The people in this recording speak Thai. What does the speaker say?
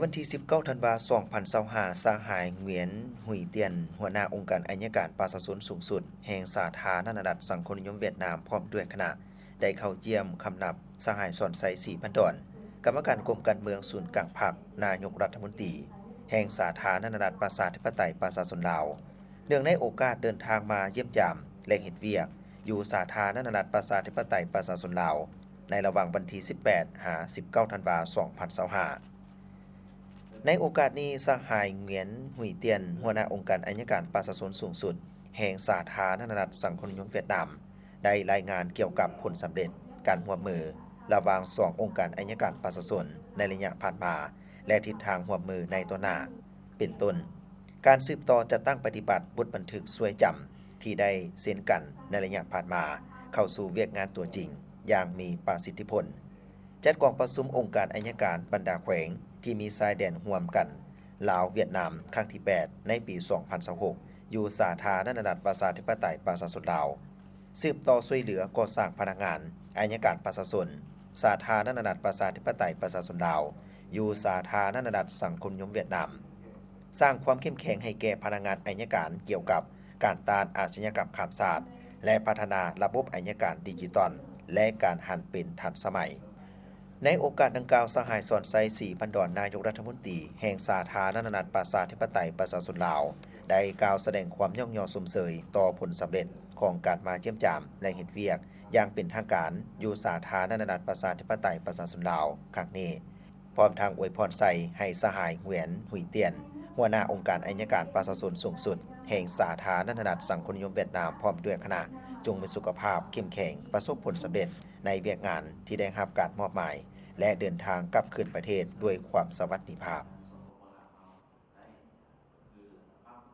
วันที่19ธันวาคม2025สหายเหวียนหุยเตียนหัวหน้าองค์การอัยการประชาชนสูงสุดแห่งสาธารณรัฐสังคมนิยมเวียดนามพร้อมด้วยคณะได้เข้าเยี่ยมคำนับสหายสอนไซสีพันดอนกรรมการกรมการเมืองศูนย์กลางพรรคนายกรัฐมนตรีแห่งสาธารณรัฐประชาธิปไตยประชาชนลาวเนื่องในโอกาสเดินทางมาเยี่ยมยามและเฮ็ดเวียกอยู่สาธารณรัฐประชาธิปไตยประชาชนลาวในระหว่างวันที่18 19ธันวาคม2025ในโอกาสนี้สหายเหงียนหุยเตียนหัวหน้าองค์การอัยการประชาชนสูงสุดแห่งสาธารณรัฐสังคมนิยมเวียดนามได้รายงานเกี่ยวกับผลสำเร็จการร่วมมือระหว่าง2องค์การอัยการประชาชนในระยะผ่านมาและทิศทางร่วมมือในตัวหน้าเป็นต้นการสืบต่อจัดตั้งปฏิบัติบทบันทึกช่วยจำที่ได้เซ็นกันในระยะผ่านมาเข้าสู่เวียกงานตัวจริงอย่างมีประสิทธิผลจัดกองประชุมองค์การอัยการบรรดาแขวงที่มีชายแดนร่วมกันลาวเวียดนามครั้งที่8ในปี2026อยู่สาธารณรัฐประชาธิปไตยประชาชนลาวสืบต่อช่วยเหลือก่อสร้างพนักงานอัยการประชาชนสาธารณรัฐประชาธิปไตยประชาชนลาวอยู่สาธารณรัฐสังคมนิยมเวียดนามสร้างความเข้มแข็งให้แก่พนักงานอัยการเกี่ยวกับการต้านอาชญากรรมข้ามชาติและพัฒนาระบบอัยการดิจิทัลและการหันเป็นทันสมัยในโอกาสดังกล่าวสหายสอนไซสีพันดอนนายกรัฐมนตรีแห่งสาธารณรัฐประชาธิปไตยประชาชนลาวได้กล่าวแสดงความย่องยอสมเสยต่อผลสำเร็จของการมาเยี่ยมยามและเฮ็ดเวียกอย่างเป็นทางการอยู่สาธารณรัฐประชาธิปไตยประชาชนลาวครั้งนี้พร้อมทางอวยพรใส่ให้สหายเหวียนหุยเตียนหัวหน้าองค์การอัยการประชาชนสูงสุดแห่งสาธารณรัฐสังคมนิยมเวียดนามพร้อมด้วยคณะจงมีสุขภาพเข้มแข็งประสบผลสำเร็จในเวียกงานที่ได้รับการมอบหมายและเดินทางกลับคืนประเทศด้วยความสวัสดิภาพ